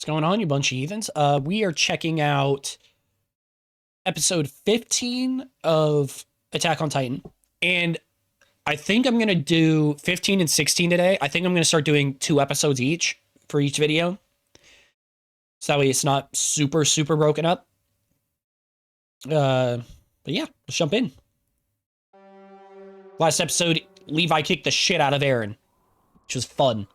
going on, you bunch of heathens? We are checking out episode 15 of Attack on Titan. And I think I'm going to do 15 and 16 today. I think I'm going to start doing 2 episodes each for each video. So that way it's not super, super broken up. But yeah, let's jump in. Last episode, Levi kicked the shit out of Eren, which was fun.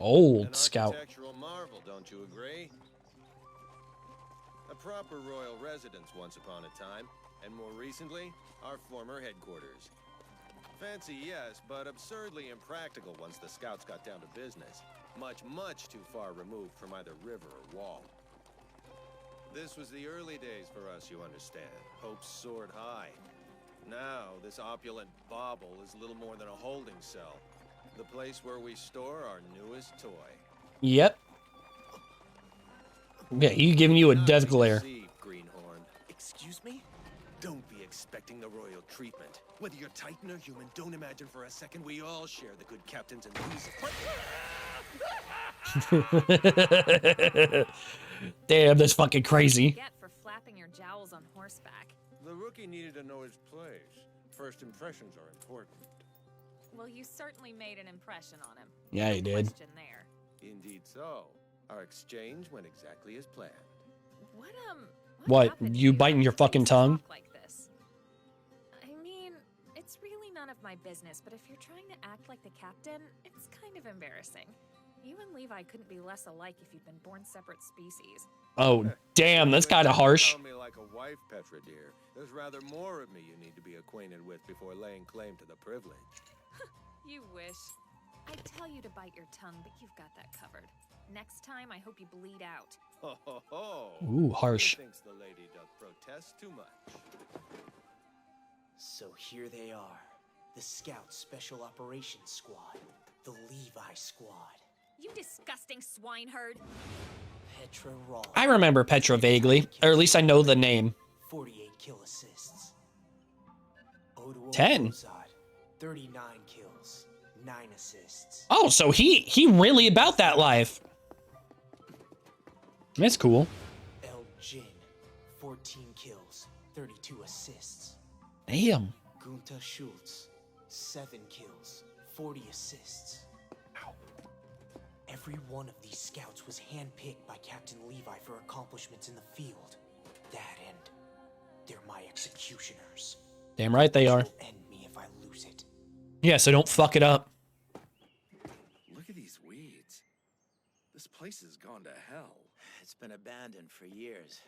Old scout. Architectural marvel, don't you agree? A proper royal residence once upon a time, and more recently, our former headquarters. Fancy, yes, but absurdly impractical once the scouts got down to business. Much, much too far removed from either river or wall. This was the early days for us, you understand. Hopes soared high. Now, this opulent bauble is little more than a holding cell. The place where we store our newest toy. Yep. Yeah, he's giving you a death glare. Greenhorn. Excuse me? Don't be expecting the royal treatment. Whether you're Titan or human, don't imagine for a second we all share the good captains and these. Damn, that's fucking crazy. Get for flapping your jowls on horseback. The rookie needed to know his place. First impressions are important. Well, you certainly made an impression on him. Yeah, he did. Question there. Indeed so. Our exchange went exactly as planned. What? happened You here? biting your Why do you fucking tongue? talk like this? I mean, it's really none of my business, but if you're trying to act like the captain, it's kind of embarrassing. You and Levi couldn't be less alike if you'd been born separate species. Oh, damn, that's kind of harsh. Call me like a wife, Petra dear. There's rather more of me you need to be acquainted with before laying claim to the privilege. You wish. I'd tell you to bite your tongue, but you've got that covered. Next time, I hope you bleed out. Ho ho ho! Ooh, harsh. Thinks the lady doth protest too much. So here they are, the Scout Special Operations Squad, the Levi Squad. You disgusting swineherd! Petra Raw. I remember Petra vaguely, or at least I know the name. 48 kill assists. Odo 10. Ozad, 39 kills, 9 assists. Oh, so he really about that life. That's cool. El Jin, 14 kills, 32 assists. Damn. Gunta Schultz, 7 kills, 40 assists. Ow. Every one of these scouts was handpicked by Captain Levi for accomplishments in the field. That end, they're my executioners. Damn right they are. They'll end me if I lose it. Yeah, so don't fuck it up. Look at these weeds. This place has gone to hell. It's been abandoned for years,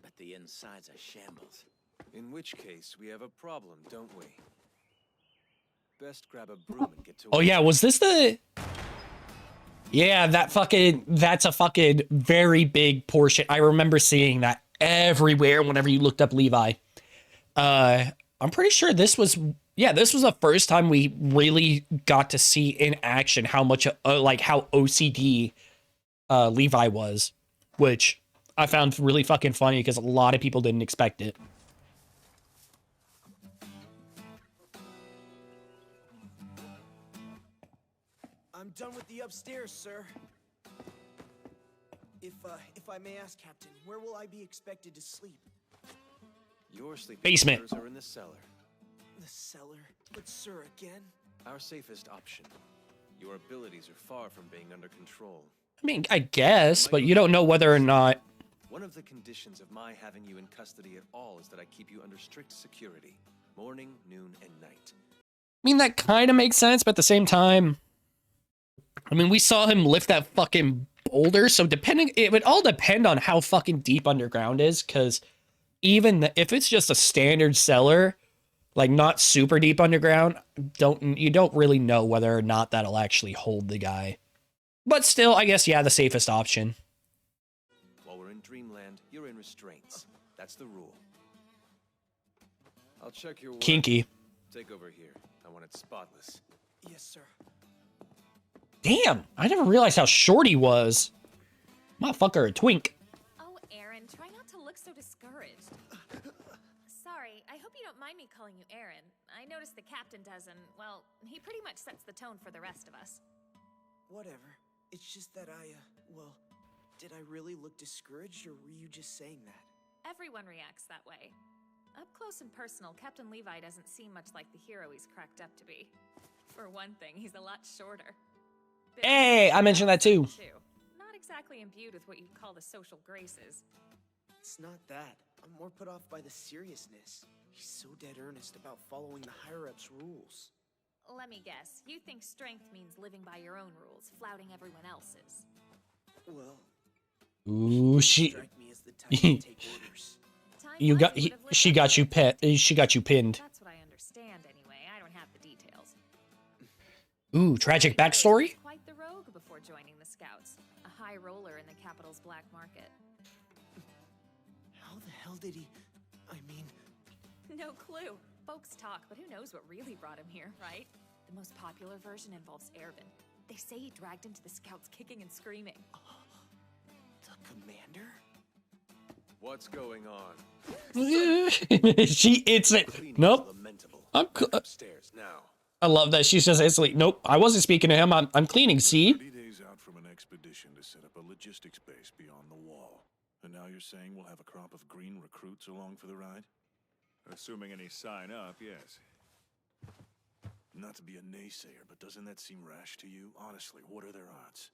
but the inside's a shambles. In which case, we have a problem, don't we? Best grab a broom and get to Oh yeah, was this the... Yeah, that's a fucking very big portion. I remember seeing that everywhere whenever you looked up Levi. I'm pretty sure this was the first time we really got to see in action how much, like how OCD Levi was, which I found really fucking funny because a lot of people didn't expect it. I'm done with the upstairs, sir. If I may ask, Captain, where will I be expected to sleep? Your sleeping Basement. quarters are in the cellar. The cellar? But sir, again? Our safest option. Your abilities are far from being under control. I mean, I guess, but you don't know whether or not... One of the conditions of my having you in custody at all is that I keep you under strict security. Morning, noon, and night. I mean, that kind of makes sense, but at the same time... I mean, we saw him lift that fucking boulder, so it would all depend on how fucking deep underground is, because even if it's just a standard cellar, like not super deep underground, you don't really know whether or not that'll actually hold the guy. But still, I guess, yeah, the safest option. While we're in dreamland, you're in restraints. That's the rule. I'll check your work. Kinky. Take over here. I want it spotless. Yes, sir. Damn, I never realized how short he was. Motherfucker, a twink. Oh, Aaron, try not to look so discouraged. So, Sorry, I hope you don't mind me calling you Aaron. I noticed the captain doesn't. Well, he pretty much sets the tone for the rest of us. Whatever. It's just that well, did I really look discouraged, or were you just saying that? Everyone reacts that way. Up close and personal, Captain Levi doesn't seem much like the hero he's cracked up to be. For one thing, he's a lot shorter. Hey, I mentioned that too. Not exactly imbued with what you'd call the social graces. It's not that. I'm more put off by the seriousness. He's so dead earnest about following the higher-ups' rules. Let me guess, you think strength means living by your own rules, flouting everyone else's. Well, Ooh, strike me as the type to take orders. you got she got you she got you pinned. That's what I understand anyway. I don't have the details. Ooh, tragic backstory? Quite the rogue before joining the Scouts. A high roller in the capital's black market. How the hell did he... I mean... No clue. Folks talk, but who knows what really brought him here, right? The most popular version involves Ervin. They say he dragged him to the Scouts kicking and screaming. The commander? What's going on? She instantly. Nope. I'm Upstairs now. I love that she's just instantly. Nope. I wasn't speaking to him. I'm cleaning. See. 30 days out from an expedition to set up a logistics base beyond the wall. And now you're saying we'll have a crop of green recruits along for the ride? Assuming any sign up, yes. Not to be a naysayer, but doesn't that seem rash to you? Honestly, what are their odds?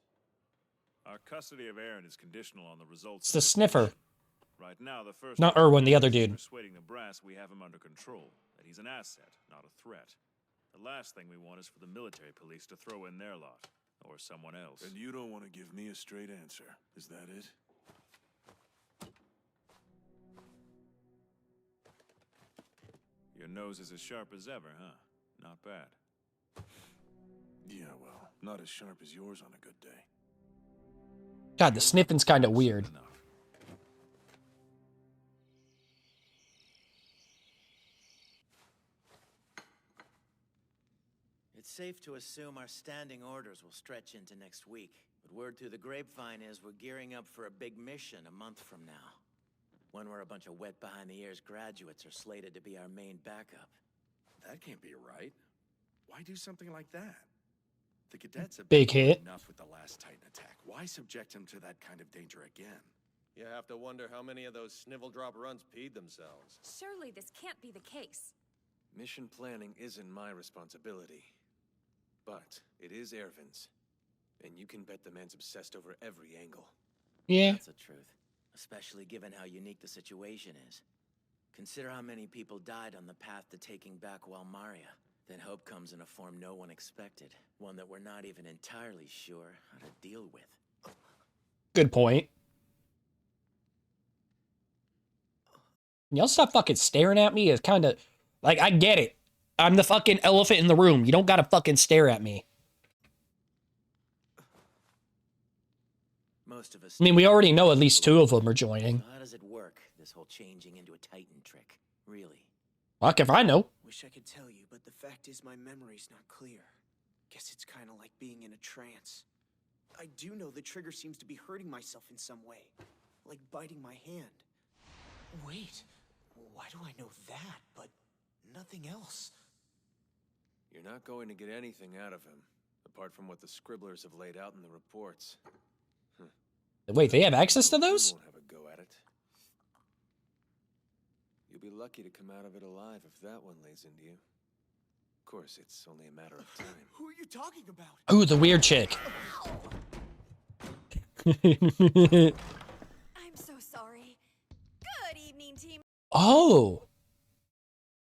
Our custody of Aaron is conditional on the results. It's the sniffer. Right now, the first. Not Erwin, the other dude. Persuading the brass we have him under control. That he's an asset, not a threat. The last thing we want is for the military police to throw in their lot, or someone else. And you don't want to give me a straight answer. Is that it? Your nose is as sharp as ever, huh? Not bad. Yeah, well, not as sharp as yours on a good day. God, the sniffing's kind of weird. Enough. It's safe to assume our standing orders will stretch into next week. But word through the grapevine is we're gearing up for a big mission a month from now. One where a bunch of wet behind-the-ears graduates are slated to be our main backup. That can't be right. Why do something like that? The cadets have Big been hit. enough with the last Titan attack. Why subject him to that kind of danger again? You have to wonder how many of those snivel drop runs peed themselves. Surely this can't be the case. Mission planning isn't my responsibility. But it is Ervin's. And you can bet the man's obsessed over every angle. Yeah. That's the truth. Especially given how unique the situation is. Consider how many people died on the path to taking back Walmaria. Then hope comes in a form no one expected. One that we're not even entirely sure how to deal with. Good point. Y'all stop fucking staring at me. It's kind of like, I get it. I'm the fucking elephant in the room. You don't gotta fucking stare at me. Most of us. I mean, we already know at least 2 of them are joining. So how does it work, this whole changing into a Titan trick? Really? Fuck if I know. Wish I could tell you, but the fact is my memory's not clear. Guess it's kind of like being in a trance. I do know the trigger seems to be hurting myself in some way. Like biting my hand. Wait, why do I know that, but nothing else? You're not going to get anything out of him, apart from what the scribblers have laid out in the reports. Wait, they have access to those? You won't have a go at it. You'll be lucky to come out of it alive if that one lays into you. Of course, it's only a matter of time. Who are you talking about? Ooh, the weird chick. I'm so sorry. Good evening, team. Oh.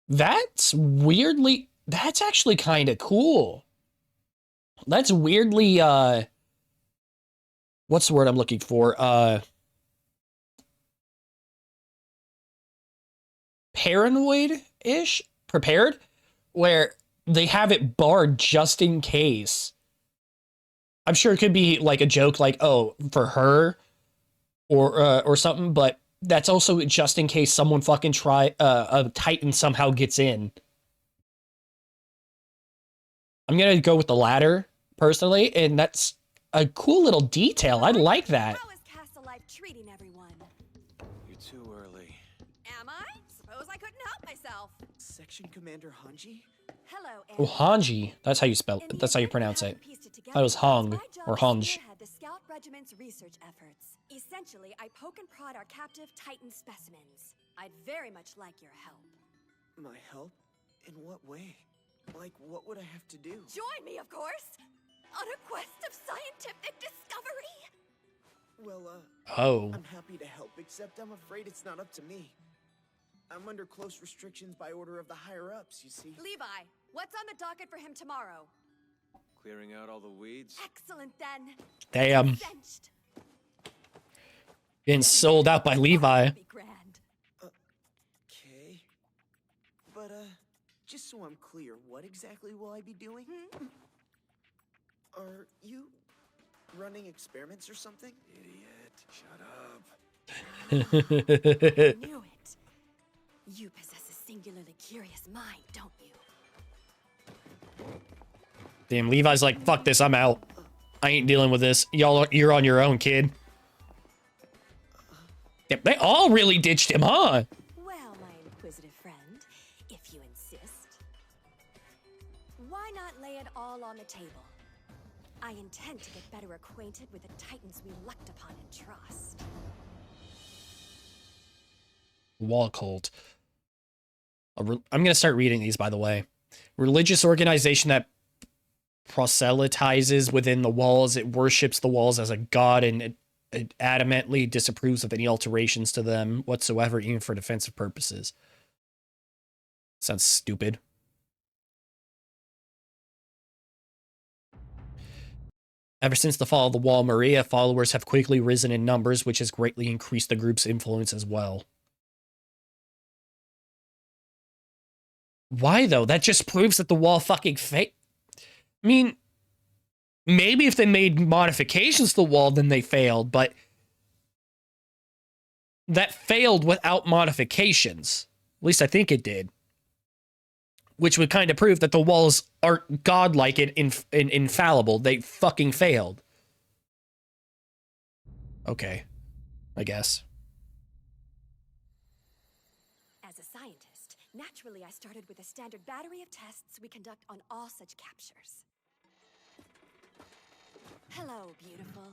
That's weirdly... That's actually kind of cool. That's weirdly, what's the word I'm looking for? Paranoid-ish? Prepared? Where they have it barred just in case. I'm sure it could be like a joke like, oh, for her or something, but that's also just in case someone fucking a Titan somehow gets in. I'm gonna go with the latter, personally, and that's a cool little detail. I like that. How is Castle Life treating everyone? You're too early. Am I? Suppose I couldn't help Section Commander Hanji? Hello, Oh, Aaron. Hanji. That's how you spell. In the That's how you event pronounce haven't it. pieced together, That was Hong it's my or job to Hanj. spearhead the Scout Regiment's research efforts. Essentially, I poke and prod our captive Titan specimens. I'd very much like your help. My help? In what way? Like, what would I have to do? Join me, of course, on a quest of scientific discovery. Well, Oh. I'm happy to help, except I'm afraid it's not up to me. I'm under close restrictions by order of the higher-ups, you see. Levi, what's on the docket for him tomorrow? Clearing out all the weeds? Excellent, then. Damn. Cinched. Getting sold out by Levi. Be grand. Okay. But, just so I'm clear, what exactly will I be doing? Are you running experiments or something? Idiot. Shut up. I knew it. You possess a singularly curious mind, don't you? Damn, Levi's like, fuck this, I'm out. I ain't dealing with this. You're on your own, kid. Yeah, they all really ditched him, huh? Well, my inquisitive friend, if you insist. Why not lay it all on the table? I intend to get better acquainted with the Titans we looked upon and trust. Wall cult. I'm gonna start reading these, by the way. Religious organization that proselytizes within the walls. It worships the walls as a god, and it adamantly disapproves of any alterations to them whatsoever, even for defensive purposes. Sounds stupid. Ever since the fall of the wall, Maria followers have quickly risen in numbers, which has greatly increased the group's influence as well. Why, though? That just proves that the wall fucking fake. I mean, maybe if they made modifications to the wall, then they failed, but that failed without modifications. At least I think it did. Which would kind of prove that the walls aren't godlike and infallible. They fucking failed. Okay. I guess. As a scientist, naturally I started with a standard battery of tests we conduct on all such captures. Hello, beautiful.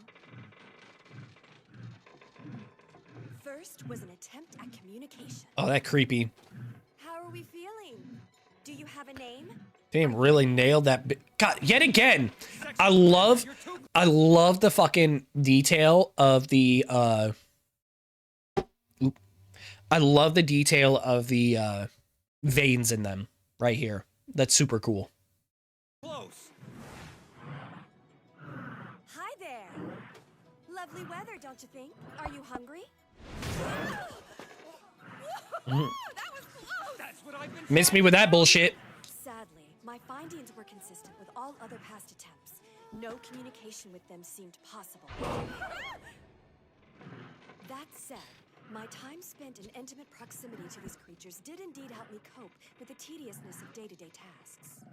First was an attempt at communication. Oh, that creepy. How are we feeling? Do you have a name? Damn, really nailed that. God, yet again, I love the fucking detail of the, I love the detail of the, veins in them right here. That's super cool. Close. Hi there. Lovely weather, don't you think? Are you hungry? That was close. That's what I've been Miss me with that bullshit. Sadly, my findings were consistent with all other past attempts. No communication with them seemed possible. That said, my time spent in intimate proximity to these creatures did indeed help me cope with the tediousness of day-to-day tasks.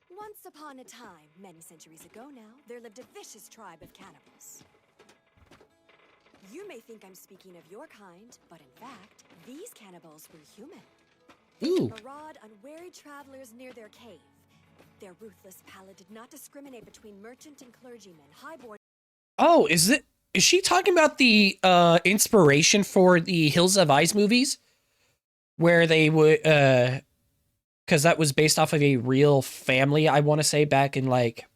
Once upon a time, many centuries ago now, there lived a vicious tribe of cannibals. You may think I'm speaking of your kind, but in fact, these cannibals were human. Ooh. They maraud unwary travelers near their cave. Their ruthless palate did not discriminate between merchant and clergyman, highborn. Oh, is she talking about the inspiration for the Hills of Ice movies? Where they would because that was based off of a real family, I want to say, back in like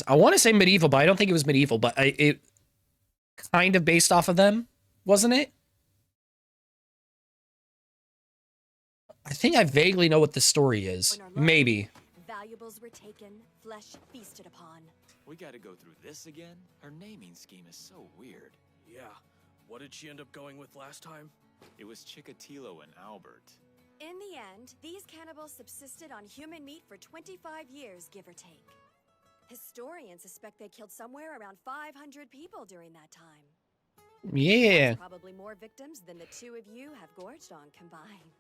I want to say medieval, but I don't think it was medieval, but it kind of based off of them, wasn't it? I think I vaguely know what the story is. Maybe. Valuables were taken, flesh feasted upon. We gotta go through this again? Her naming scheme is so weird. Yeah. What did she end up going with last time? It was Chikatilo and Albert. In the end, these cannibals subsisted on human meat for 25 years, give or take. Historians suspect they killed somewhere around 500 people during that time. Yeah. That's probably more victims than the two of you have gorged on combined.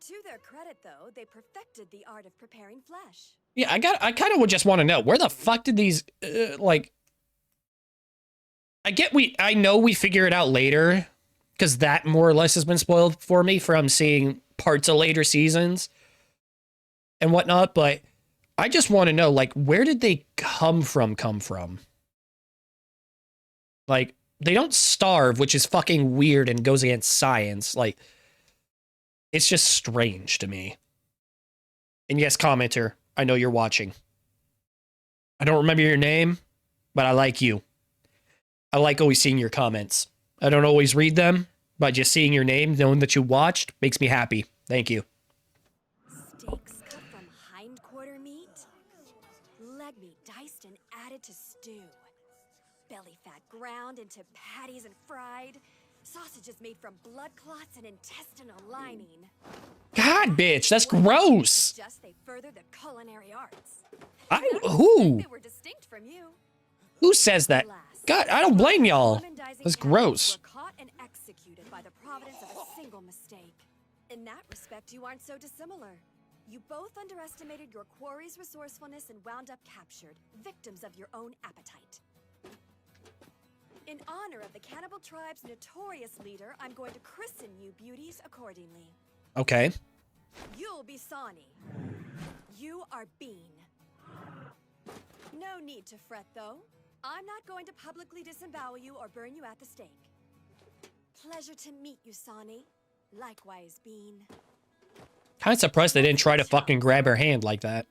To their credit, though, they perfected the art of preparing flesh. Yeah, I kind of would just want to know, where the fuck did these, like... I know we figure it out later, because that more or less has been spoiled for me from seeing parts of later seasons and whatnot. But I just want to know, like, where did they come from? Like, they don't starve, which is fucking weird and goes against science. Like, it's just strange to me. And yes, commenter, I know you're watching. I don't remember your name, but I like you. I like always seeing your comments. I don't always read them, but just seeing your name, knowing that you watched, makes me happy. Thank you. Steaks cut from hindquarter meat? Leg meat diced and added to stew. Belly fat ground into patties and fried. Sausages made from blood clots and intestinal lining. God, bitch, that's gross. Just they further the culinary arts. Who? They were distinct from you. Who says that? God, I don't blame y'all. That's gross. Were caught and executed by the providence of a single mistake. In that respect, you aren't so dissimilar. You both underestimated your quarry's resourcefulness and wound up captured, victims of your own appetite. In honor of the cannibal tribe's notorious leader, I'm going to christen you beauties accordingly. Okay. You'll be Sani. You are Bean. No need to fret, though. I'm not going to publicly disembowel you or burn you at the stake. Pleasure to meet you, Sani. Likewise, Bean. Kind of surprised they didn't try to fucking grab her hand like that.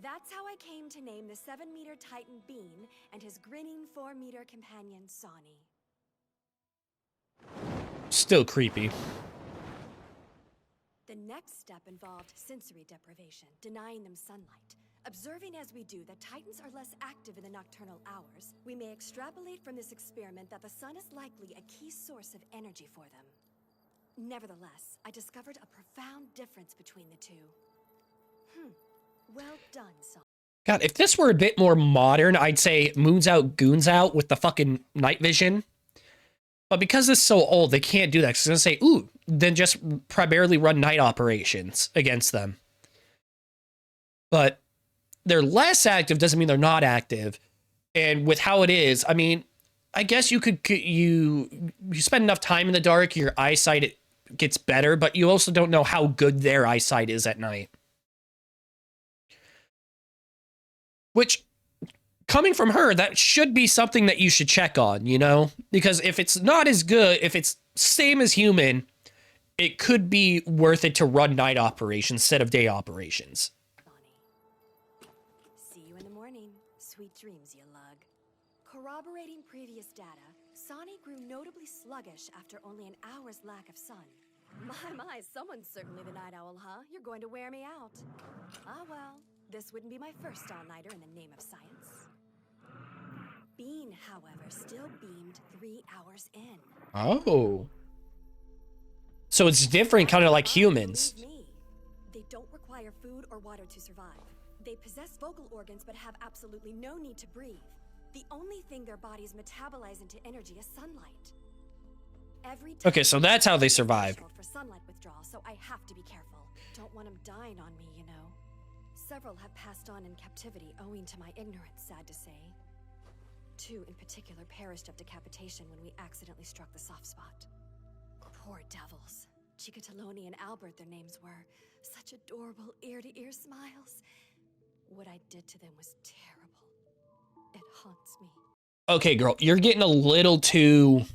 That's how I came to name the 7-meter Titan Bean and his grinning 4-meter companion Sani. Still creepy. The next step involved sensory deprivation, denying them sunlight. Observing as we do that Titans are less active in the nocturnal hours, we may extrapolate from this experiment that the sun is likely a key source of energy for them. Nevertheless, I discovered a profound difference between the two. Well done, son. God, if this were a bit more modern, I'd say moons out, goons out with the fucking night vision. But because it's so old, they can't do that. So it's going to say, ooh, then just primarily run night operations against them. But they're less active doesn't mean they're not active. And with how it is, I mean, I guess you could, you spend enough time in the dark, your eyesight gets better, but you also don't know how good their eyesight is at night. Which, coming from her, that should be something that you should check on, you know? Because if it's not as good, if it's same as human, it could be worth it to run night operations instead of day operations. See you in the morning. Sweet dreams, you lug. Corroborating previous data, Sani grew notably sluggish after only an hour's lack of sun. My, someone's certainly the night owl, huh? You're going to wear me out. Ah, well. This wouldn't be my first all-nighter in the name of science. Bean, however, still beamed 3 hours in. Oh. So it's different, kind of like humans. They don't require food or water to survive. They possess vocal organs but have absolutely no need to breathe. The only thing their bodies metabolize into energy is sunlight. Okay, so that's how they survive. For sunlight withdrawal, so I have to be careful. Don't want them dying on me, you know. Several have passed on in captivity owing to my ignorance, sad to say. 2 in particular perished of decapitation when we accidentally struck the soft spot. Poor devils. Chikatoloni and Albert, their names were. Such adorable ear-to-ear smiles. What I did to them was terrible. It haunts me. Okay, girl, you're getting a little too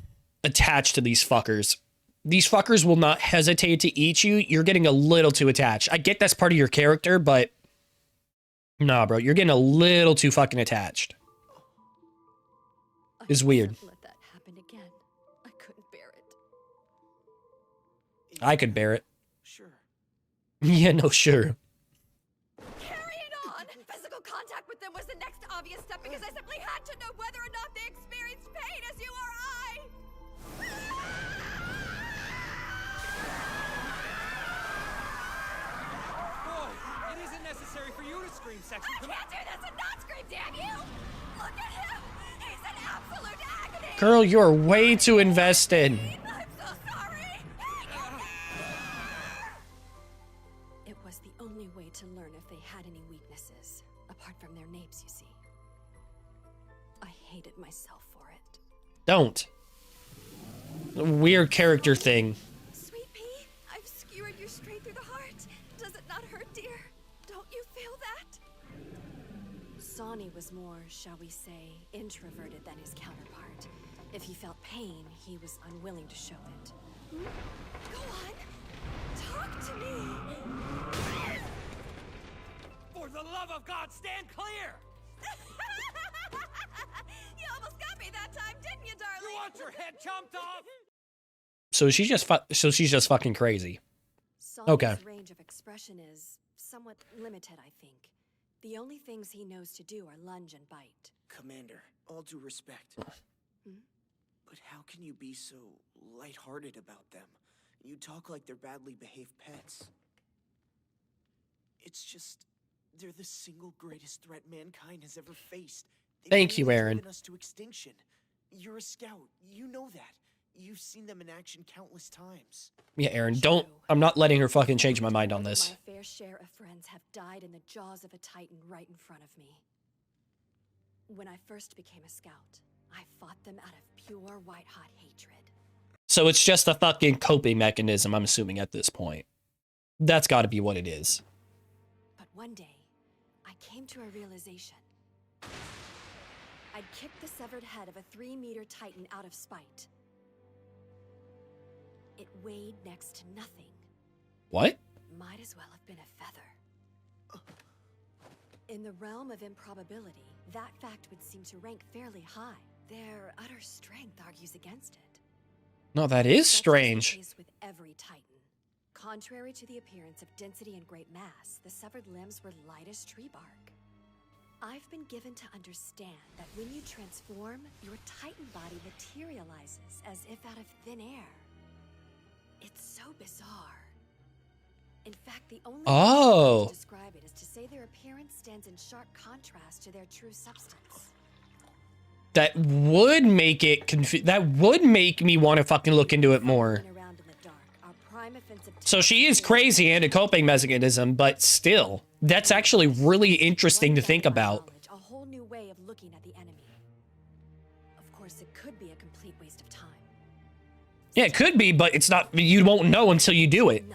attached to these fuckers. These fuckers will not hesitate to eat you. You're getting a little too attached. I get that's part of your character, but nah, bro, you're getting a little too fucking attached. It's weird. Let that happen again. I couldn't bear it. I could bear it. Sure. Yeah, no, sure. Carry it on! Physical contact with them was the next obvious step because I simply had to know whether or not they experienced pain as you or I! Whoa! It isn't necessary for you to scream, Section. I can't do this and not scream, damn you! Look at him! He's in absolute agony! Girl, you're way too invested. I'm so sorry! It was the only way to learn if they had any weaknesses, apart from their names, you see. I hated myself for it. Don't. weird character thing. Sweet pea, I've skewered you straight through the heart. Does it not hurt, dear? Don't you feel that? Sonny was more, shall we say, introverted than his counterpart. If he felt pain, he was unwilling to show it. Go on, talk to me. For the love of God, stand clear! You almost got me that time, didn't you, darling? You want your head chomped off? So she's just fucking crazy. Sonny's Okay. range of expression is somewhat limited, I think. The only things he knows to do are lunge and bite. Commander, all due respect. But how can you be so lighthearted about them? You talk like they're badly behaved pets. It's just, they're the single greatest threat mankind has ever faced. They've Thank you, nearly Aaron. driven us to extinction. You're a scout. You know that. You've seen them in action countless times. Yeah, Aaron, don't. I'm not letting her fucking change my mind on More than this. My fair share of friends have died in the jaws of a titan right in front of me. When I first became a scout, I fought them out of pure white-hot hatred. So it's just a fucking coping mechanism, I'm assuming, at this point. That's got to be what it is. But one day, I came to a realization. I'd kicked the severed head of a 3-meter titan out of spite. It weighed next to nothing. What? Might as well have been a feather. In the realm of improbability, that fact would seem to rank fairly high. Their utter strength argues against it. No, that is Such the strange. case with every titan. Contrary to the appearance of density and great mass, the severed limbs were light as tree bark. I've been given to understand that when you transform, your titan body materializes as if out of thin air. It's so bizarre. In fact, the only way to describe it is to say their appearance stands in sharp contrast to their true substance. That would make it that would make me want to fucking look into it more. So she is crazy and a coping mechanism, but still, that's actually really interesting to think about. A whole new way of looking at the enemy. Of course, it could be a complete waste of time. Yeah, it could be, but it's not. You won't know until you do it.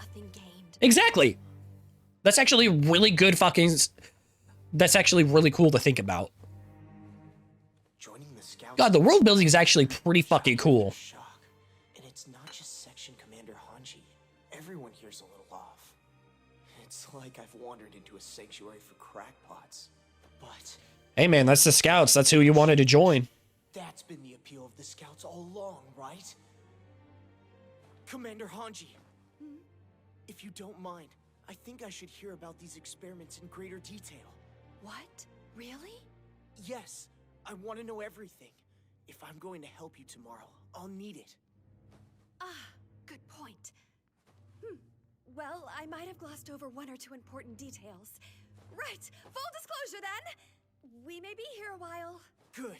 Exactly. That's actually really good fucking. That's actually really cool to think about. God, the world building is actually pretty fucking cool. And it's not just Section Commander Hanji. Everyone here's a little off. It's like I've wandered into a sanctuary for crackpots. But Hey man, that's the Scouts. That's who you wanted to join. that's been the appeal of the Scouts all along, right? Commander Hanji, if you don't mind, I think I should hear about these experiments in greater detail. What? Really? Yes, I want to know everything. If I'm going to help you tomorrow, I'll need it. Ah, good point. Well, I might have glossed over one or two important details. Right, full disclosure then. We may be here a while. Good.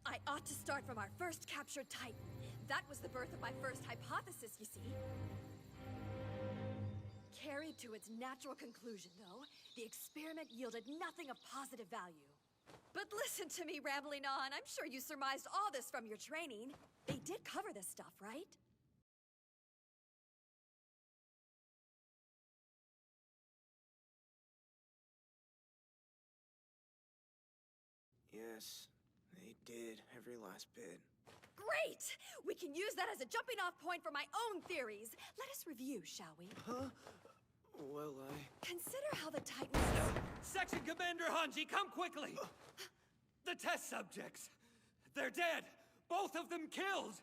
I ought to start from our first captured Titan. That was the birth of my first hypothesis, you see. Carried to its natural conclusion, though, the experiment yielded nothing of positive value. But listen to me rambling on. I'm sure you surmised all this from your training. They did cover this stuff, right? Yes, they did. Every last bit. Great! We can use that as a jumping-off point for my own theories. Let us review, shall we? Huh? Well, Consider how the Titans... Section Commander Hanji, come quickly! The test subjects! They're dead! Both of them killed!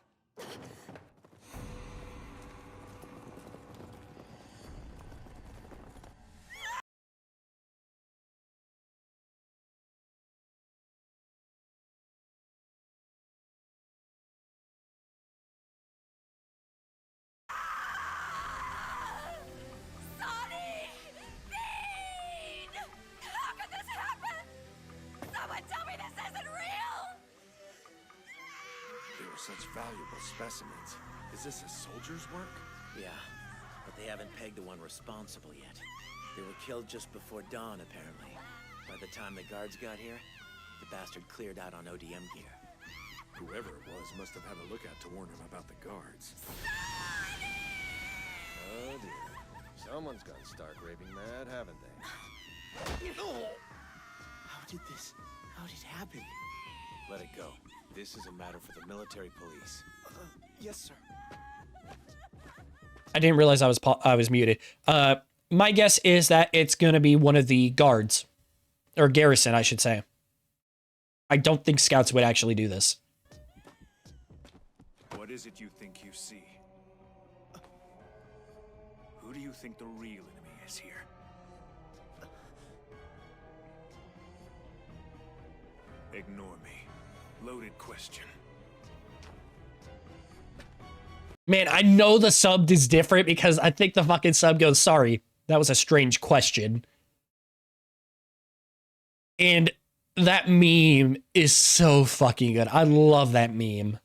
Sonny! Mean! How could this happen? Someone tell me this isn't real! They were such valuable specimens. Is this a soldier's work? Yeah, but they haven't pegged the one responsible yet. They were killed just before dawn, apparently. By the time the guards got here, the bastard cleared out on ODM gear. Whoever it was must have had a lookout to warn him about the guards. Oh dear. Someone's gone stark raving mad, haven't they? How did it happen? Let it go. This is a matter for the military police. Yes, sir. I didn't realize I was muted. My guess is that it's gonna be one of the guards. Or garrison, I should say. I don't think scouts would actually do this. What is it you think you see? Who do you think the real enemy is here? Ignore me. Loaded question. Man, I know the sub is different because I think the fucking sub goes, sorry, that was a strange question. And that meme is so fucking good. I love that meme.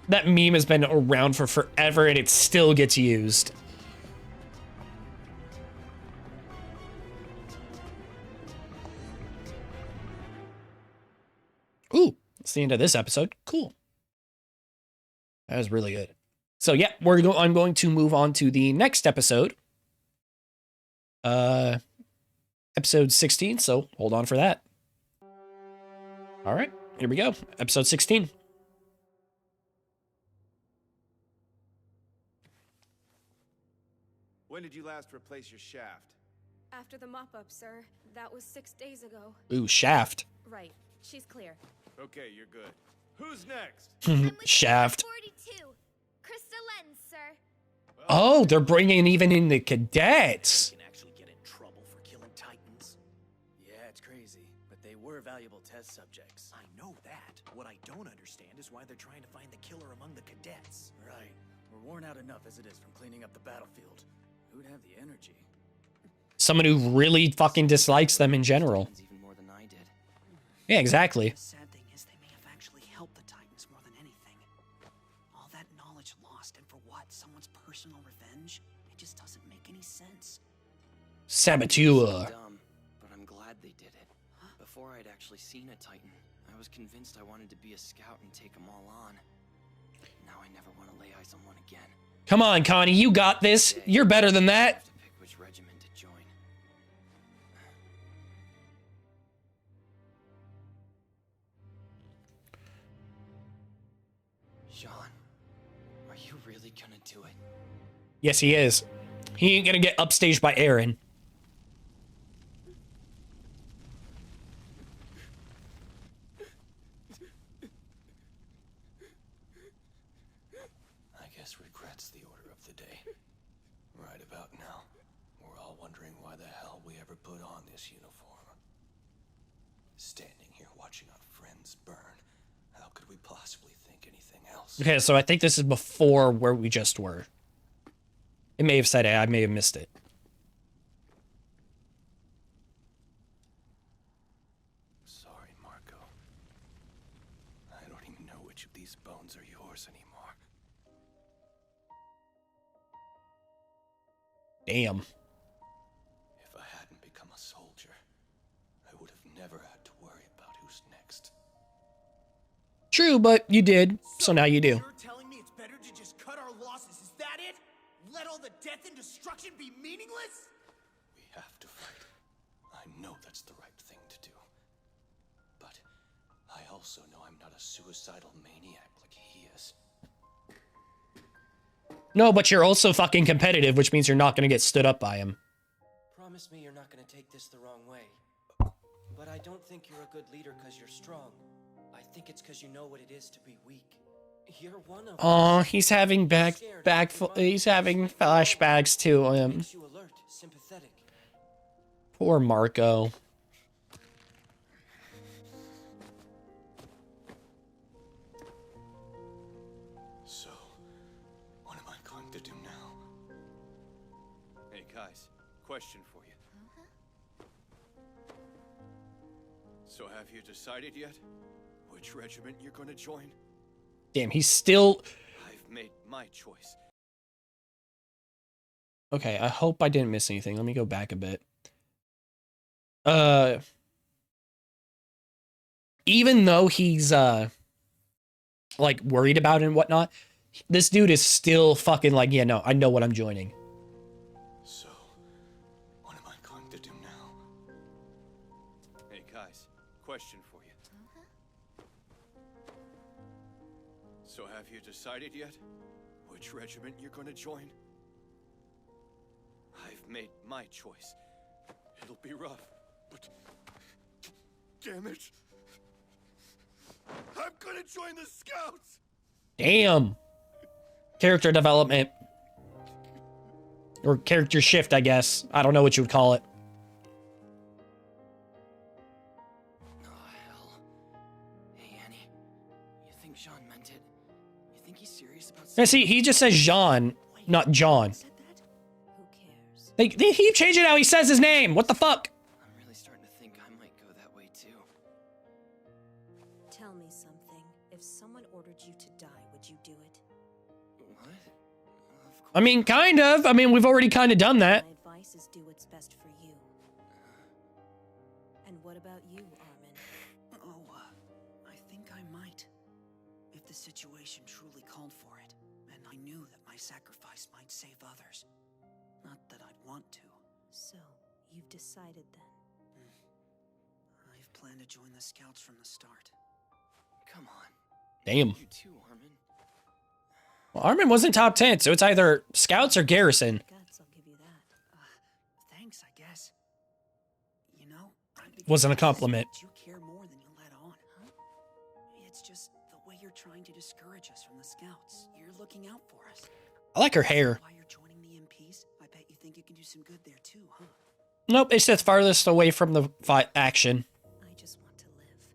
That meme has been around for forever and it still gets used. Ooh, that's the end of this episode. Cool. That was really good. So yeah, I'm going to move on to the next episode. Episode 16, so hold on for that. All right, here we go. Episode 16. When did you last replace your shaft? After the mop-up, sir. That was 6 days ago. Ooh, shaft. Right. She's clear. Okay, you're good. Who's next? Shaft. 42. Crystal Lens, sir. Oh, they're bringing even in the cadets. Can actually get in trouble for killing Titans. Yeah, it's crazy, but they were valuable test subjects. I know that. What I don't understand is why they're trying to find the killer among the cadets. Right. We're worn out enough as it is from cleaning up the battlefield. Who'd have the energy? Someone who really fucking dislikes them in general. Even more than I did. Yeah, exactly. The sad thing is they may have actually helped the Titans more than anything. All that knowledge lost, and for what? Someone's personal revenge? It just doesn't make any sense. Saboteur. Dumb, but I'm glad they did it. Before I'd actually seen a Titan, I was convinced I wanted to be a scout and take them all on. Now I never want to lay eyes on one again. Come on, Connie, you got this. You're better than I that. have to pick which regiment to join. Sean, are you really gonna do it? Yes, he is. He ain't gonna get upstaged by Aaron. I guess regret's the order of the day. Right about now, we're all wondering why the hell we ever put on this uniform. Standing here watching our friends burn, how could we possibly think anything else? Okay, so I think this is before where we just were. It may have said it. I may have missed it. Sorry, Marco. I don't even know which of these bones are yours anymore. Damn. If I hadn't become a soldier, I would have never had to worry about who's next. True, but you did, so now you do. You're telling me it's better to just cut our losses, is that it? Let all the death and destruction be meaningless? We have to fight. I know that's the right thing to do. But I also know I'm not a suicidal maniac like he is. No, but you're also fucking competitive, which means you're not gonna get stood up by him. Promise me you're not gonna take this the wrong way. But I don't think you're a good leader because you're strong. I think it's because you know what it is to be weak. You're one of Aw, us. he's having he's having flashbacks to him. Makes you alert, sympathetic. Poor Marco. So, what am I going to do now? Hey guys, question for you. So have you decided yet which regiment you're going to join? Damn, he's still... I've made my choice. Okay, I hope I didn't miss anything. Let me go back a bit. Even though he's like worried about and whatnot. This dude is still fucking like, yeah, no, I know what I'm joining. So, what am I going to do now? Hey guys, question for you. So have you decided yet which regiment you're going to join? I've made my choice. It'll be rough, but damn it, I'm gonna join the Scouts! Damn. Character development. Or character shift, I guess. I don't know what you would call it. Oh, hell. Hey, Annie. You think Jean meant it? You think he's serious about Yeah, see, he just says Jean, not John. They keep changing how he says his name. What the fuck? I'm really starting to think I might go that way too. Tell me something. If someone ordered you to die, would you do it? What? I mean, kind of. I mean, we've already kind of done that. My advice is do what's best for you. And what about you, Armin? Oh, I think I might. If the situation truly called for it, and I knew that my sacrifice might save others. Not that I'd want to. So, you've decided then? I've planned to join the Scouts from the start. Come on. Damn. You too, Armin. Well, Armin wasn't top 10, so it's either Scouts or Garrison. Guts, I'll give you that. Thanks, I guess. You know, Wasn't a compliment. You care more than you let on, huh? It's just the way you're trying to discourage us from the Scouts. You're looking out for us. I like her hair. Why you're joining the MPs? I bet you think you can do some good there too, huh? Nope, it sits farthest away from the fight action. I just want to live.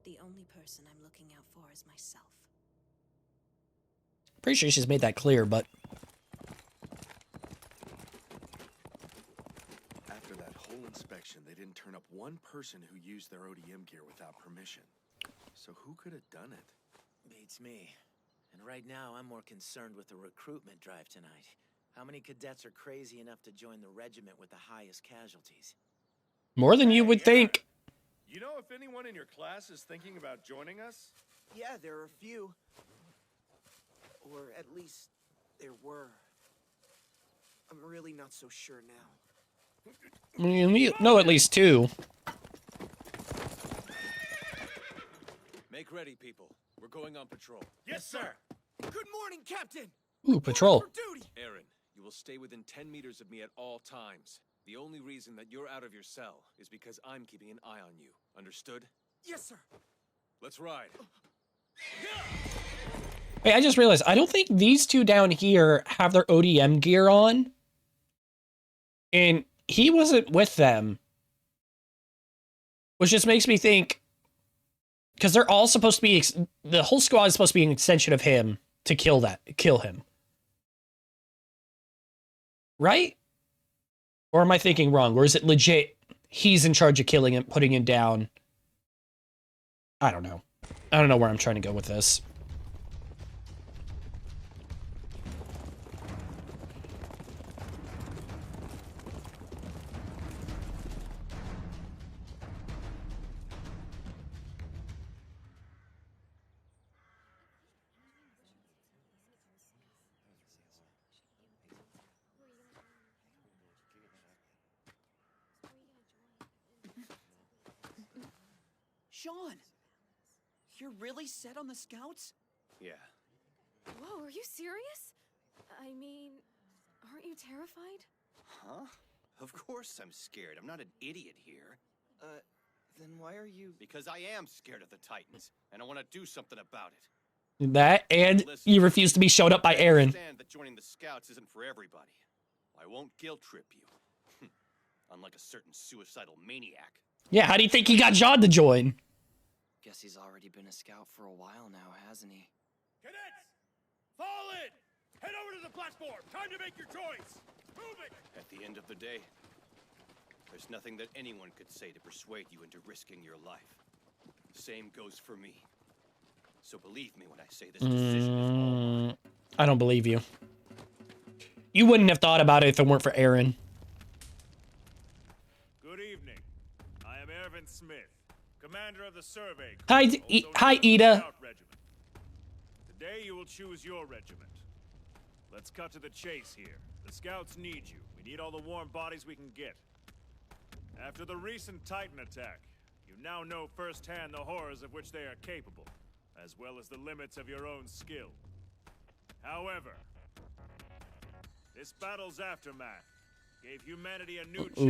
The only person I'm looking out for is myself. Pretty sure she's made that clear, but... After that whole inspection, they didn't turn up one person who used their ODM gear without permission. So who could have done it? Beats me. And right now, I'm more concerned with the recruitment drive tonight. How many cadets are crazy enough to join the regiment with the highest casualties? More than you would think. You know if anyone in your class is thinking about joining us? Yeah, there are a few. Or at least, there were. I'm really not so sure now. You know at least two. Make ready, people. We're going on patrol. Yes, sir! Good morning, Captain! Ooh, patrol. For duty! Aaron, you will stay within 10 meters of me at all times. The only reason that you're out of your cell is because I'm keeping an eye on you. Understood? Yes, sir! Let's ride. Hey, I just realized, I don't think these two down here have their ODM gear on. And he wasn't with them. Which just makes me think... Because they're all supposed to be... The whole squad is supposed to be an extension of him to kill him. Right? Or am I thinking wrong? Or is it legit he's in charge of killing him, putting him down? I don't know. I don't know where I'm trying to go with this. Sean! You're really set on the Scouts? Yeah. Whoa, are you serious? I mean, aren't you terrified? Huh? Of course I'm scared. I'm not an idiot here. Then why are you... Because I am scared of the Titans, and I want to do something about it. That, and Listen, you refuse to be showed up by I Aaron. understand that joining the Scouts isn't for everybody. I won't guilt trip you. Unlike a certain suicidal maniac. Yeah, how do you think he got John to join? Guess he's already been a scout for a while now, hasn't he? Cadets! Fall in! Head over to the platform! Time to make your choice! Move it! At the end of the day, there's nothing that anyone could say to persuade you into risking your life. Same goes for me. So believe me when I say this decision is all mine. I don't believe you. You wouldn't have thought about it if it weren't for Aaron. Good evening. I am Ervin Smith, commander of the survey. Hi, Ida. Today you will choose your regiment. Let's cut to the chase here. The scouts need you. We need all the warm bodies we can get. After the recent Titan attack, you now know firsthand the horrors of which they are capable, as well as the limits of your own skill. However, this battle's aftermath gave humanity a new chance for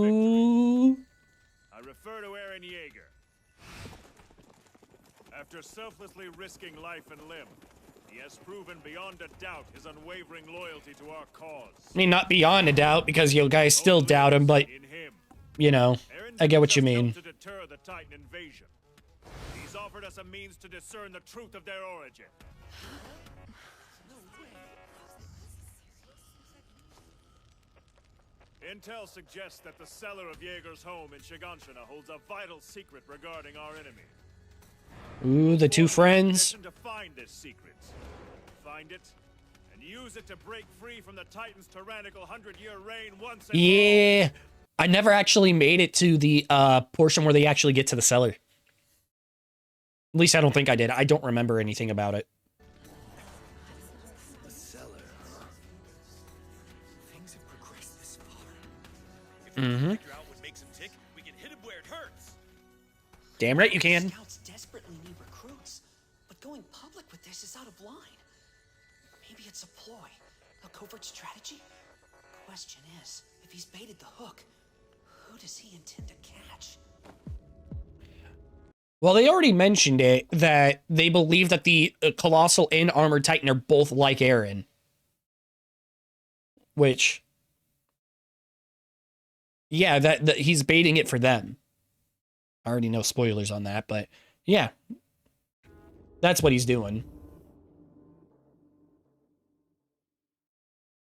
victory. I refer to Eren Yeager. After selflessly risking life and limb, he has proven beyond a doubt his unwavering loyalty to our cause. I mean, not beyond a doubt, because you guys still doubt him, but, you know, I get what you mean. To deter the Titan invasion. He's offered us a means to discern the truth of their origin. Intel suggests that the cellar of Yeager's home in Shiganshina holds a vital secret regarding our enemy. Ooh, the two friends. To find this secret. Find it, and use it to break free from the Titan's tyrannical 100-year reign once and Yeah. I never actually made it to the portion where they actually get to the cellar. At least I don't think I did. I don't remember anything about it. The cellar. Things have progressed this far. If we can figure out what makes him tick, we can hit him where it hurts. Damn right you can. Scouts desperately need recruits, but going public with this is out of line. Maybe it's a ploy, a covert strategy? Question is, if he's baited the hook, who does he intend to catch? Well, they already mentioned it, that they believe that the Colossal and Armored Titan are both like Eren. Which, yeah, that he's baiting it for them. I already know spoilers on that, but yeah. That's what he's doing.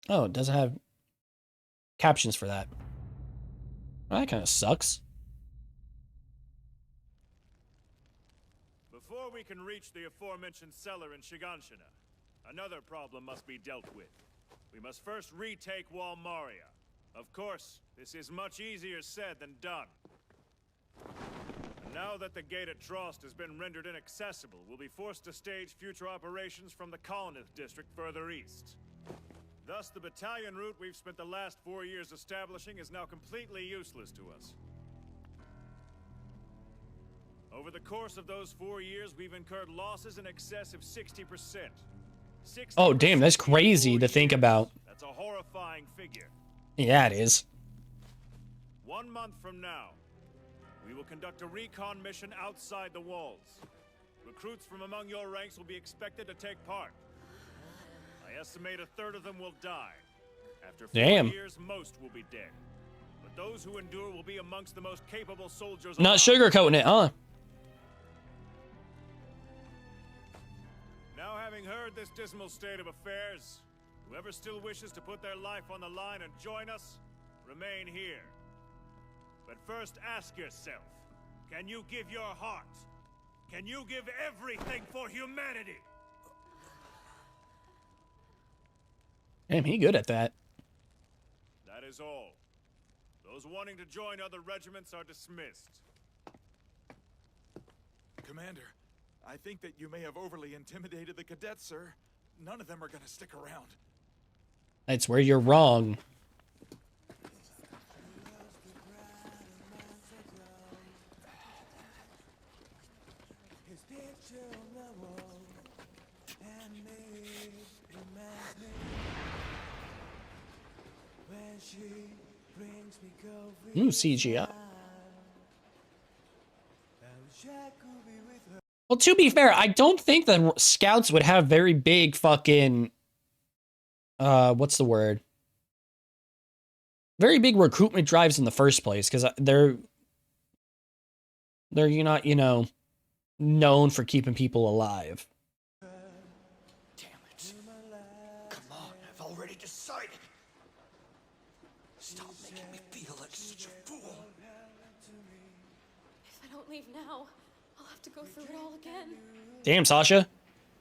Oh, it doesn't have captions for that. Well, that kind of sucks. Before we can reach the aforementioned cellar in Shiganshina, another problem must be dealt with. We must first retake Walmaria. Of course, this is much easier said than done. And now that the gate at Trost has been rendered inaccessible, we'll be forced to stage future operations from the Colonist district further east. Thus, the battalion route we've spent the last 4 years establishing is now completely useless to us. Over the course of those 4 years, we've incurred losses in excess of 60%. Oh, damn, that's crazy to think about. That's a horrifying figure. Yeah, it is. 1 month from now, we will conduct a recon mission outside the walls. Recruits from among your ranks will be expected to take part. I estimate a third of them will die. After 4 years, most will be dead. But those who endure will be amongst the most capable soldiers. Not sugarcoating it, huh? Now, having heard this dismal state of affairs, whoever still wishes to put their life on the line and join us, remain here. But first ask yourself, can you give your heart? Can you give everything for humanity? Damn, he good at that. That is all. Those wanting to join other regiments are dismissed. Commander, I think that you may have overly intimidated the cadets, sir. None of them are gonna stick around. That's where you're wrong. Ooh, CGI. Well, to be fair, I don't think the scouts would have very big fucking... what's the word? Very big recruitment drives in the first place, because they're not, you know, known for keeping people alive. Damn it. Come on, I've already decided. Stop making me feel like such a fool. If I don't leave now, I'll have to go through it all again. Damn, Sasha.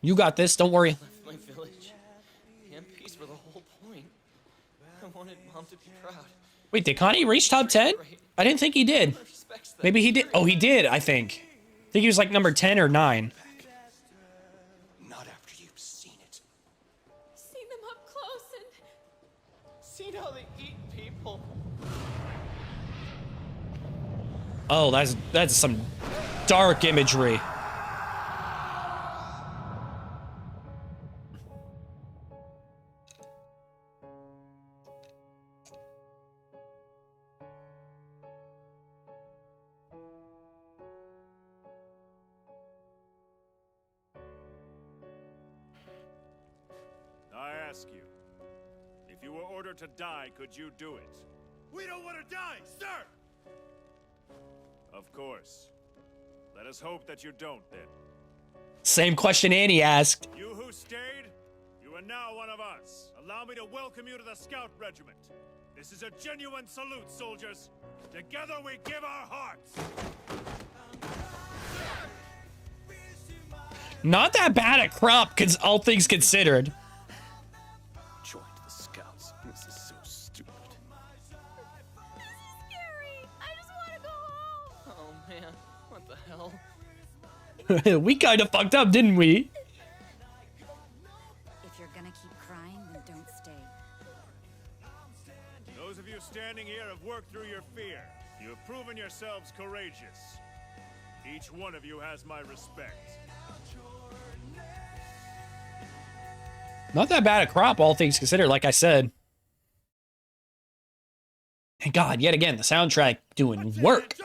You got this, don't worry. Left my village and peace were the whole point. I wanted Mom to be proud. Wait, did Connie reach top 10? I didn't think he did. Maybe he did. Oh, he did, I think. I think he was like number 10 or 9. Not after you. seen how they eat people? Oh, that's some dark imagery. I ask you, if you were ordered to die, could you do it? We don't want to die, sir! Of course. Let us hope that you don't, then. Same question Annie asked. You who stayed, you are now one of us. Allow me to welcome you to the Scout Regiment. This is a genuine salute, soldiers. Together we give our hearts. Not that bad at crop, all things considered. Joined the Scouts. This is so stupid. Scary! I just want to go home! Oh man, what the hell? We kind of fucked up, didn't we? If you're gonna keep crying, then don't stay. Those of you standing here have worked through your fear. You have proven yourselves courageous. Each one of you has my respect. Not that bad at crop, all things considered, like I said. And God, yet again, the soundtrack doing work.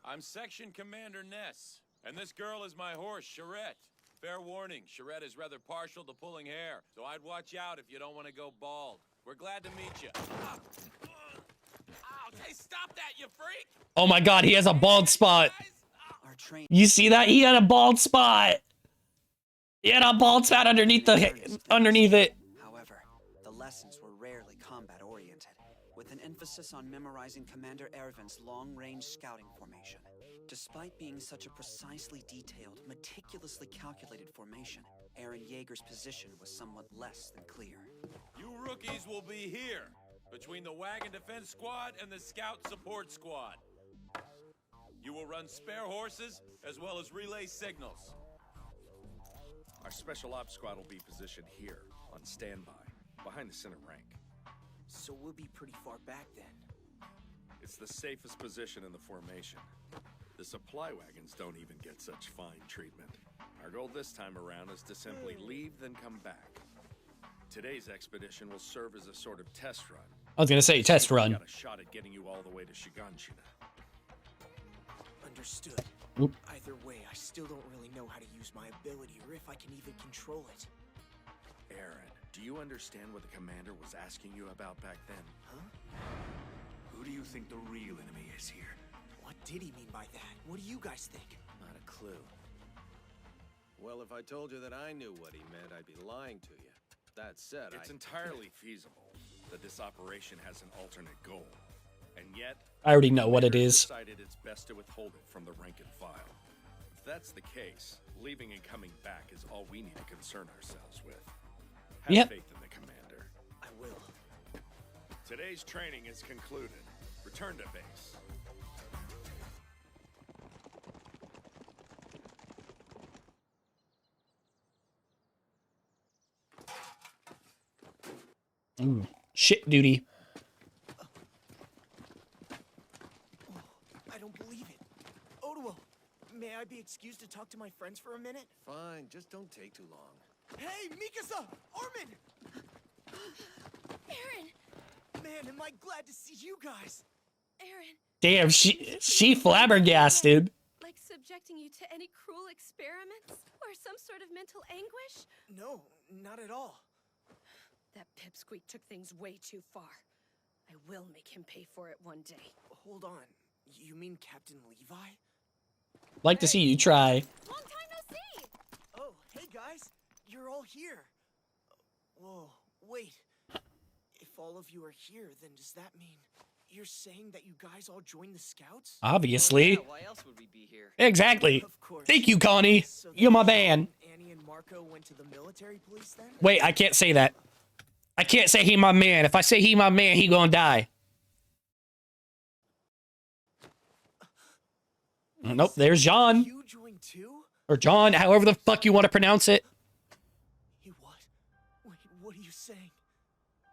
I'm Section Commander Ness, and this girl is my horse, Charette. Fair warning, Charette is rather partial to pulling hair, so I'd watch out if you don't want to go bald. We're glad to meet you. Ow, hey, stop that, you freak! Oh my God, he has a bald spot. You see that? He had a bald spot. He had a bald spot underneath it. However, the lessons were rarely combat-oriented, with an emphasis on memorizing Commander Ervin's long-range scouting formation. Despite being such a precisely detailed, meticulously calculated formation, Aaron Yeager's position was somewhat less than clear. You rookies will be here, between the Wagon Defense Squad and the Scout Support Squad. You will run spare horses, as well as relay signals. Our Special Ops Squad will be positioned here, on standby, behind the center rank. So we'll be pretty far back then. It's the safest position in the formation. The supply wagons don't even get such fine treatment. Our goal this time around is to simply leave, then come back. Today's expedition will serve as a sort of test run. I was gonna say test run. Got a shot at getting you all the way to Shiganshina. Understood. Oop. Either way, I still don't really know how to use my ability or if I can even control it. Aaron, do you understand what the commander was asking you about back then? Huh? Who do you think the real enemy is here? What did he mean by that? What do you guys think? Not a clue. Well, if I told you that I knew what he meant, I'd be lying to you. That said, It's entirely feasible that this operation has an alternate goal. And yet, I already know what it is. Decided it's best to withhold it from the rank and file. If that's the case, leaving and coming back is all we need to concern ourselves with. Have faith in the commander. I will. Today's training is concluded. Return to base. Ooh, shit duty. I don't believe it. Oduo, may I be excused to talk to my friends for a minute? Fine, just don't take too long. Hey, Mikasa! Armin! Aaron! Man, am I glad to see you guys! Aaron! Damn, she flabbergasted. Like subjecting you to any cruel experiments? Or some sort of mental anguish? No, not at all. That pipsqueak took things way too far. I will make him pay for it one day. Hold on. You mean Captain Levi? Like to see you try. Long time no see! Oh, hey guys! You're all here. Whoa, wait. If all of you are here, then does that mean you're saying that you guys all joined the Scouts? Obviously. Oh, yeah, why else would we be here? Exactly. Of course. Thank you, Connie. So You're my man. Annie and Marco went to the military police then? Wait, I can't say that. I can't say he my man. If I say he my man, he gonna die. Nope, there's John. You joined too? Or John, however the fuck you want to pronounce it. Hey, what? Wait, what are you saying?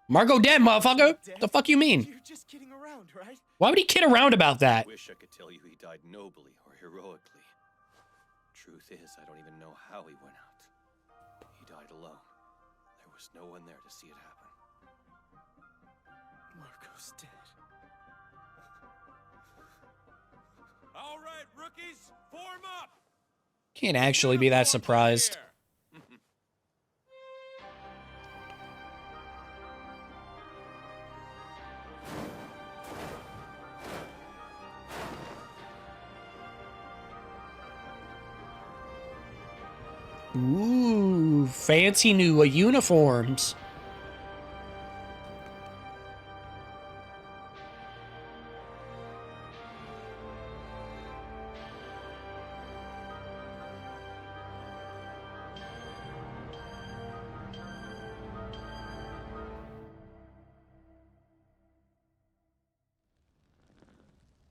Margot dead, motherfucker. The fuck you mean? You're just kidding around, right? Why would he kid around about that? I wish I could tell you he died nobly or heroically. Truth is, I don't even know how he went out. He died alone. There was no one there to see it happen. Marco's dead. All right, rookies, form up. Can't actually be that surprised. Ooh, fancy new uniforms.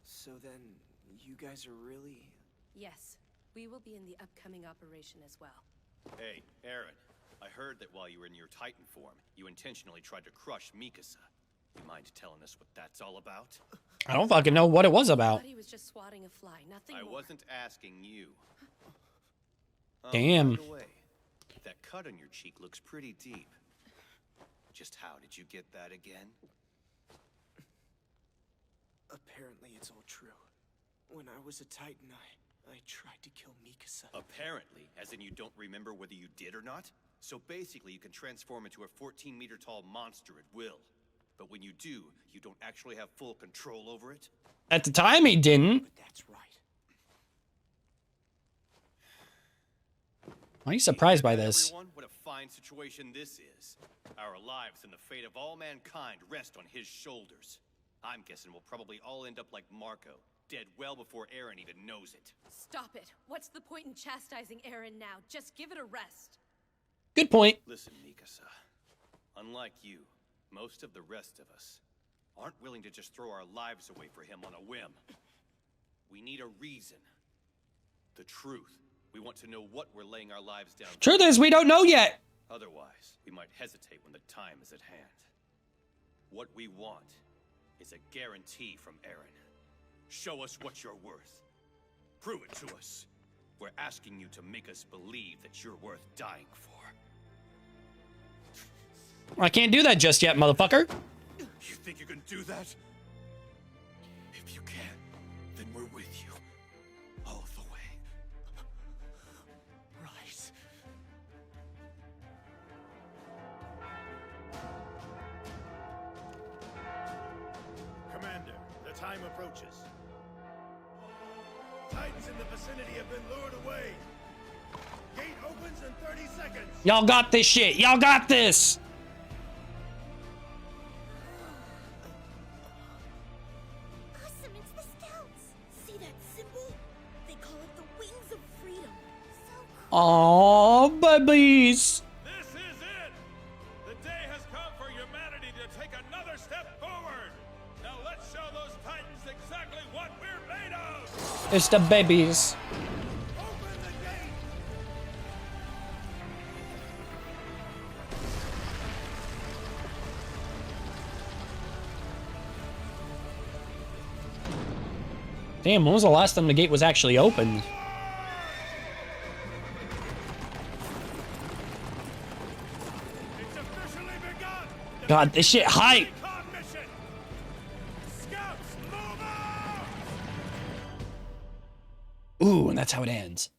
So then, you guys are really... Yes, we will be in the upcoming operation as well. Hey, Aaron. I heard that while you were in your Titan form, you intentionally tried to crush Mikasa. You mind telling us what that's all about? I don't fucking know what it was about. He was just swatting a fly, nothing I more. wasn't asking you. Oh, Damn. by the way, that cut on your cheek looks pretty deep. Just how did you get that again? Apparently it's all true. When I was a Titan, I tried to kill Mikasa. Apparently, as in you don't remember whether you did or not? So basically you can transform into a 14-meter tall monster at will. But when you do, you don't actually have full control over it? At the time, he didn't. But that's right. Why are you surprised by this? Everyone, what a fine situation this is. Our lives and the fate of all mankind rest on his shoulders. I'm guessing we'll probably all end up like Marco, dead well before Aaron even knows it. Stop it. What's the point in chastising Aaron now? Just give it a rest. Good point. Listen, Mikasa. Unlike you, most of the rest of us aren't willing to just throw our lives away for him on a whim. We need a reason. The truth. We want to know what we're laying our lives down for. Truth is, we don't know yet. Otherwise, we might hesitate when the time is at hand. What we want is a guarantee from Aaron. Show us what you're worth. Prove it to us. We're asking you to make us believe that you're worth dying for. I can't do that just yet, motherfucker. You think you can do that? If you can, then we're with you. All the way. Right. Commander, the time approaches. Titans in the vicinity have been lured away. Gate opens in 30 seconds. Y'all got this shit. Y'all got this. Awesome, it's the Scouts! See that symbol? They call it the Wings of Freedom. So Aww, babies. This is it! The day has come for humanity to take another step forward! Now let's show those Titans exactly what we're made of! It's the babies. Open the gate! Damn, when was the last time the gate was actually opened? It's officially begun! God, this shit hype. Recon mission! Scouts, move out! Ooh, and that's how it ends.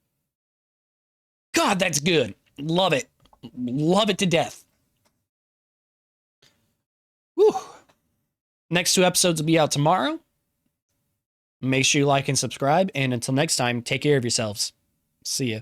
God, that's good. Love it. Love it to death. Woo. Next 2 episodes will be out tomorrow. Make sure you like and subscribe. And until next time, take care of yourselves. See ya.